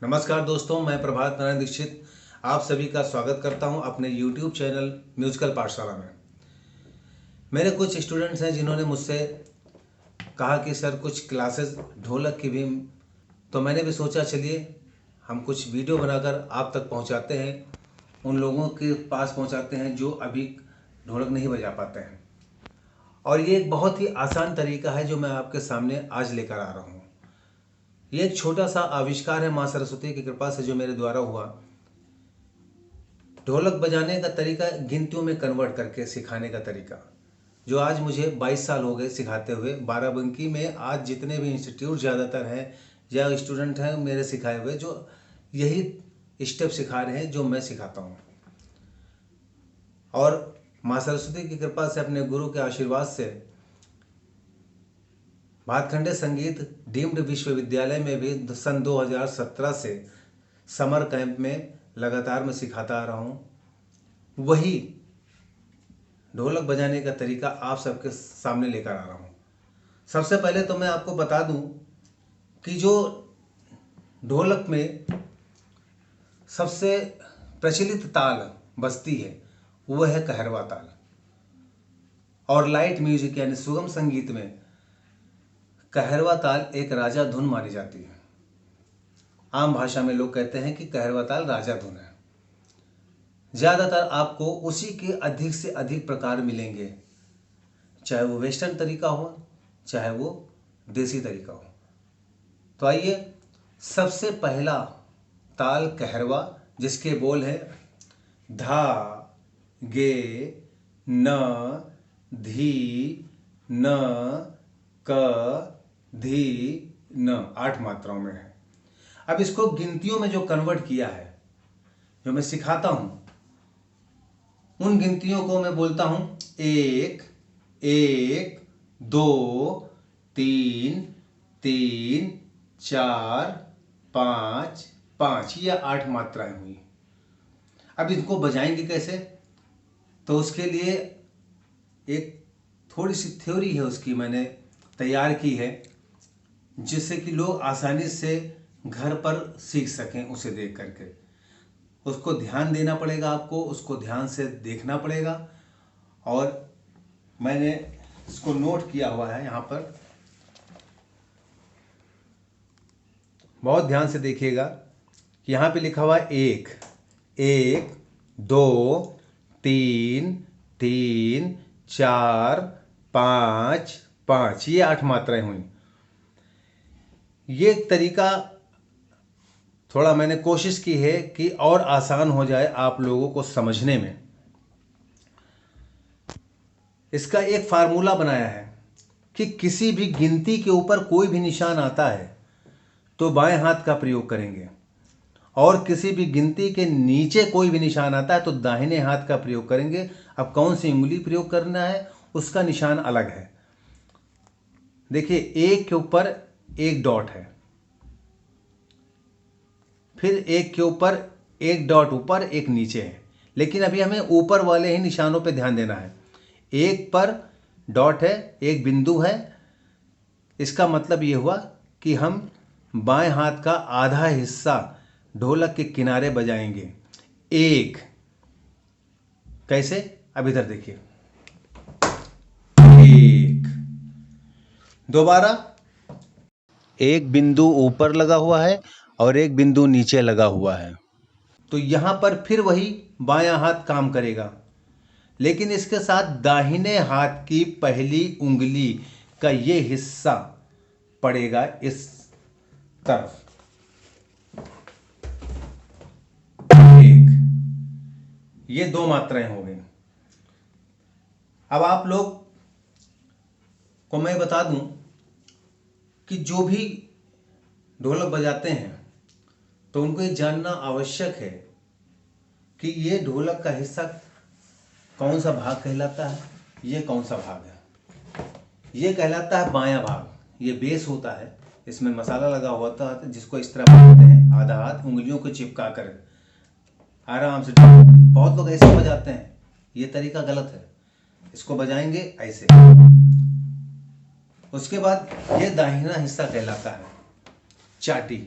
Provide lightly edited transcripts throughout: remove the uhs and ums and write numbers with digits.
नमस्कार दोस्तों, मैं प्रभात नारायण दीक्षित आप सभी का स्वागत करता हूं अपने YouTube चैनल म्यूजिकल पाठशाला में। मेरे कुछ स्टूडेंट्स हैं जिन्होंने मुझसे कहा कि सर कुछ क्लासेस ढोलक की भी, तो मैंने भी सोचा चलिए हम कुछ वीडियो बनाकर आप तक पहुंचाते हैं, उन लोगों के पास पहुंचाते हैं जो अभी ढोलक नहीं बजा पाते हैं। और ये एक बहुत ही आसान तरीका है जो मैं आपके सामने आज लेकर आ रहा हूँ। ये एक छोटा सा आविष्कार है माँ सरस्वती की कृपा से जो मेरे द्वारा हुआ। ढोलक बजाने का तरीका गिनतियों में कन्वर्ट करके सिखाने का तरीका, जो आज मुझे 22 साल हो गए सिखाते हुए। बाराबंकी में आज जितने भी इंस्टीट्यूट ज़्यादातर हैं या स्टूडेंट हैं मेरे सिखाए हुए, जो यही स्टेप सिखा रहे हैं जो मैं सिखाता हूँ। और माँ सरस्वती की कृपा से, अपने गुरु के आशीर्वाद से, भातखंडे संगीत डीम्ड विश्वविद्यालय में भी सन 2017 से समर कैंप में लगातार मैं सिखाता आ रहा हूँ। वही ढोलक बजाने का तरीका आप सबके सामने लेकर आ रहा हूँ। सबसे पहले तो मैं आपको बता दूं कि जो ढोलक में सबसे प्रचलित ताल बजती है वह है कहरवा ताल। और लाइट म्यूजिक यानी सुगम संगीत में कहरवा ताल एक राजा धुन मानी जाती है। आम भाषा में लोग कहते हैं कि कहरवा ताल राजा धुन है। ज़्यादातर आपको उसी के अधिक से अधिक प्रकार मिलेंगे, चाहे वो वेस्टर्न तरीका हो चाहे वो देसी तरीका हो। तो आइए, सबसे पहला ताल कहरवा, जिसके बोल हैं धा गे न धी न क धी न, 8 मात्राओं में है। अब इसको गिनतियों में जो कन्वर्ट किया है, जो मैं सिखाता हूं, उन गिनतियों को मैं बोलता हूं 1 1 2 3 3 4 5 5, ये 8 मात्राएं हुई। अब इनको बजाएंगे कैसे? तो उसके लिए एक थोड़ी सी थ्योरी है, उसकी मैंने तैयार की है, जिससे कि लोग आसानी से घर पर सीख सकें उसे देख करके। उसको ध्यान देना पड़ेगा, आपको उसको ध्यान से देखना पड़ेगा। और मैंने इसको नोट किया हुआ है यहाँ पर, बहुत ध्यान से देखिएगा। यहाँ पे लिखा हुआ है 1 1 2 3 3 4 5 5, ये 8 मात्राएं हुई। ये तरीका थोड़ा मैंने कोशिश की है कि और आसान हो जाए आप लोगों को समझने में। इसका एक फार्मूला बनाया है कि किसी भी गिनती के ऊपर कोई भी निशान आता है तो बाएं हाथ का प्रयोग करेंगे, और किसी भी गिनती के नीचे कोई भी निशान आता है तो दाहिने हाथ का प्रयोग करेंगे। अब कौन सी उंगली प्रयोग करना है उसका निशान अलग है। देखिए, एक के ऊपर एक डॉट है, फिर एक के ऊपर एक डॉट ऊपर एक नीचे है, लेकिन अभी हमें ऊपर वाले ही निशानों पे ध्यान देना है। एक पर डॉट है, एक बिंदु है, इसका मतलब ये हुआ कि हम बाएं हाथ का आधा हिस्सा ढोलक के किनारे बजाएंगे। एक, कैसे? अब इधर देखिए, एक, दोबारा, एक बिंदु ऊपर लगा हुआ है और एक बिंदु नीचे लगा हुआ है, तो यहां पर फिर वही बायां हाथ काम करेगा, लेकिन इसके साथ दाहिने हाथ की पहली उंगली का ये हिस्सा पड़ेगा इस तरफ। एक, ये 2 मात्राएं हो गई। अब आप लोग को मैं बता दूं कि जो भी ढोलक बजाते हैं तो उनको ये जानना आवश्यक है कि ये ढोलक का हिस्सा कौन सा भाग कहलाता है, ये कौन सा भाग है। ये कहलाता है बायां भाग, ये बेस होता है, इसमें मसाला लगा हुआ होता है, जिसको इस तरह पकड़ते हैं, आधा हाथ उंगलियों को चिपका कर आराम से। बहुत लोग ऐसे बजाते हैं, ये तरीका गलत है। इसको बजाएंगे ऐसे। उसके बाद ये दाहिना हिस्सा कहलाता है चाटी,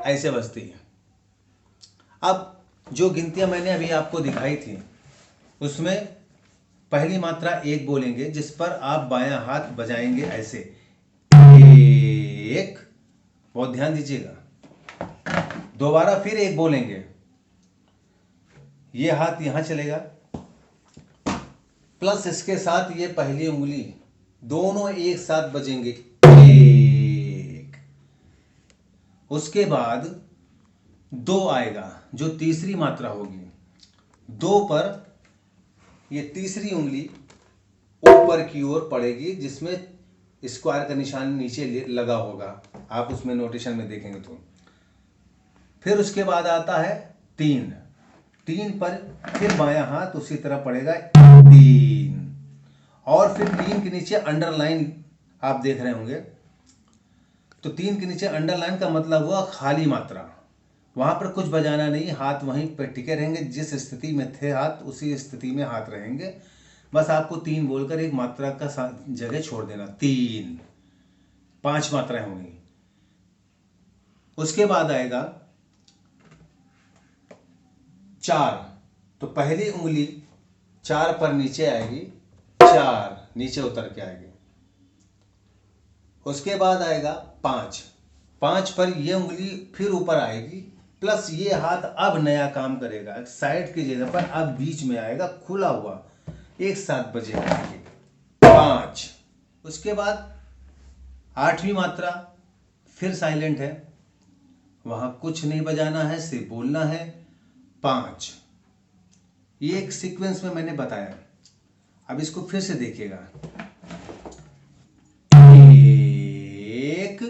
ऐसे बजती है। अब जो गिनतियां मैंने अभी आपको दिखाई थी उसमें पहली मात्रा एक बोलेंगे, जिस पर आप बायां हाथ बजाएंगे ऐसे, एक, बहुत ध्यान दीजिएगा। दोबारा फिर एक बोलेंगे, ये हाथ यहां चलेगा, प्लस इसके साथ ये पहली उंगली, दोनों एक साथ बजेंगे, एक। उसके बाद दो आएगा, जो तीसरी मात्रा होगी। दो पर ये तीसरी उंगली ऊपर की ओर पड़ेगी, जिसमें स्क्वायर का निशान नीचे लगा होगा, आप उसमें नोटेशन में देखेंगे तो। फिर उसके बाद आता है तीन, तीन पर फिर बायां हाथ उसी तरह पड़ेगा, तीन। और फिर तीन के नीचे अंडरलाइन आप देख रहे होंगे, तो तीन के नीचे अंडरलाइन का मतलब हुआ खाली मात्रा। वहां पर कुछ बजाना नहीं, हाथ वहीं पर टिके रहेंगे, जिस स्थिति में थे हाथ उसी स्थिति में हाथ रहेंगे। बस आपको तीन बोलकर एक मात्रा का जगह छोड़ देना, तीन। 5 मात्राएं होंगी। उसके बाद आएगा चार, तो पहली उंगली 4 पर नीचे आएगी, 4 नीचे उतर के आएगी। उसके बाद आएगा 5, 5 पर ये उंगली फिर ऊपर आएगी, प्लस ये हाथ अब नया काम करेगा, साइड की जगह पर अब बीच में आएगा, खुला हुआ, एक साथ बजेगा, 5। उसके बाद 8वीं मात्रा फिर साइलेंट है, वहां कुछ नहीं बजाना है, सिर्फ बोलना है, 5। ये एक सीक्वेंस में मैंने बताया। अब इसको फिर से देखिएगा, एक,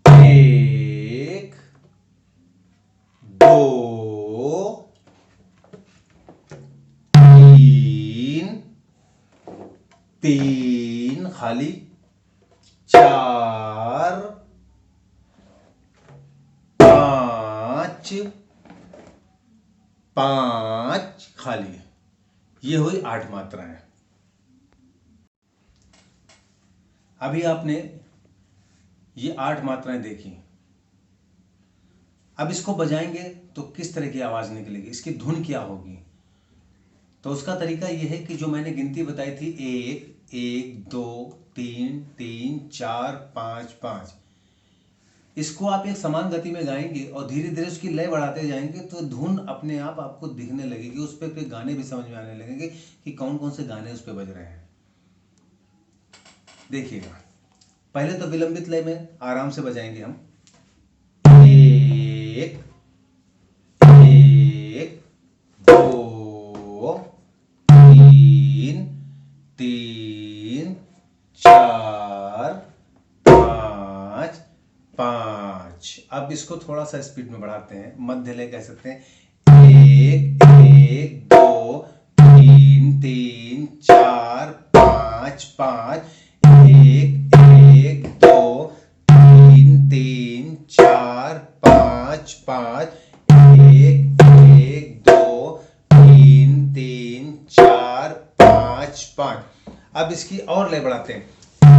एक, दो, तीन, तीन खाली, 4, 5, 5 खाली। ये हुई 8 मात्राएं। अभी आपने ये 8 मात्राएं देखी। अब इसको बजाएंगे तो किस तरह की आवाज निकलेगी, इसकी धुन क्या होगी। तो उसका तरीका यह है कि जो मैंने गिनती बताई थी, 1, 1, 2, 3, 3, 4, 5, 5, इसको आप एक समान गति में गाएंगे और धीरे धीरे उसकी लय बढ़ाते जाएंगे, तो धुन अपने आप आपको दिखने लगेगी। उस पर कोई गाने भी समझ में आने लगेंगे कि कौन कौन से गाने उस पर बज रहे हैं। देखिएगा, पहले तो विलंबित लय में आराम से बजाएंगे हम, 1, 1, 2, 3, 3, 4, 5, 5। अब इसको थोड़ा सा स्पीड में बढ़ाते हैं, मध्य लय कह सकते हैं, 1, 1, 2, 3, 3, 4, 5, 5, 1, 1, 2, 3, 3, 4, 5, 5, 1, 1, 2, 3, 3, 4, 5, 5। अब इसकी और लय बढ़ाते हैं,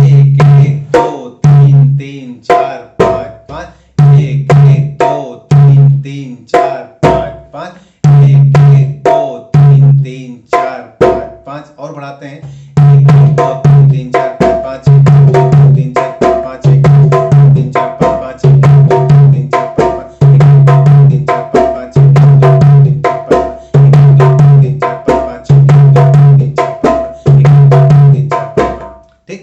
1, 1, 2, 3, 3, 4, 5, 5, 1, 1, 2, 3, 3, 4, 5, 5, 1, 1, 2, 3, 3, 4, 5, 5। और बढ़ाते हैं, 1, 2, 3, 4, 5, 3, 4, 5, 3, 4, 5, 3, 4, 5, 3, 4, 5, 3, 4, 5, 3, 4, 5। ठीक।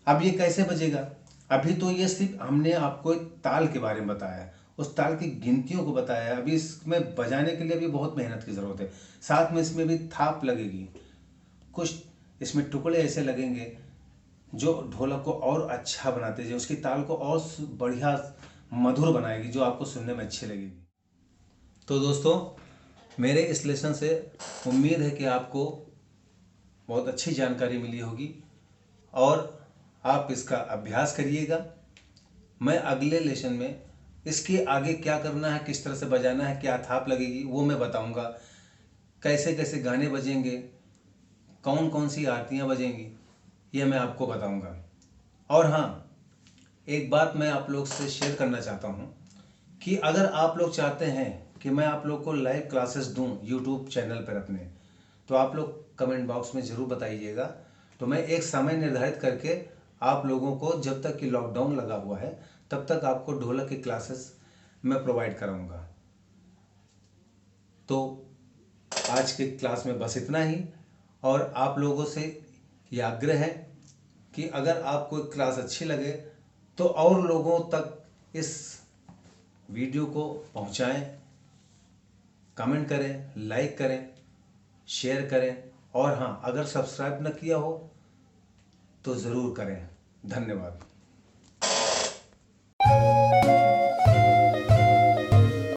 अब ये कैसे बजेगा? अभी तो ये सिर्फ हमने आपको एक ताल के बारे में बताया, उस ताल की गिनतियों को बताया। अभी इसमें बजाने के लिए भी बहुत मेहनत की जरूरत है, साथ में इसमें भी थाप लगेगी, कुछ इसमें टुकड़े ऐसे लगेंगे जो ढोलक को और अच्छा बनाते हैं, उसकी ताल को और बढ़िया मधुर बनाएगी, जो आपको सुनने में अच्छी लगेगी। तो दोस्तों, मेरे इस लेसन से उम्मीद है कि आपको बहुत अच्छी जानकारी मिली होगी और आप इसका अभ्यास करिएगा। मैं अगले लेसन में इसके आगे क्या करना है, किस तरह से बजाना है, क्या थाप लगेगी, वो मैं बताऊंगा। कैसे कैसे गाने बजेंगे, कौन कौन सी आरतियां बजेंगी, ये मैं आपको बताऊंगा। और हाँ, एक बात मैं आप लोग से शेयर करना चाहता हूँ कि अगर आप लोग चाहते हैं कि मैं आप लोग को लाइव क्लासेस दूं यूट्यूब चैनल पर अपने, तो आप लोग कमेंट बॉक्स में ज़रूर बताइएगा। तो मैं एक समय निर्धारित करके आप लोगों को, जब तक कि लॉकडाउन लगा हुआ है तब तक आपको ढोलक की क्लासेस मैं प्रोवाइड कराऊंगा। तो आज की क्लास में बस इतना ही, और आप लोगों से ये आग्रह है कि अगर आपको क्लास अच्छी लगे तो और लोगों तक इस वीडियो को पहुंचाएं, कमेंट करें, लाइक करें, शेयर करें, और हाँ, अगर सब्सक्राइब न किया हो तो ज़रूर करें। धन्यवाद।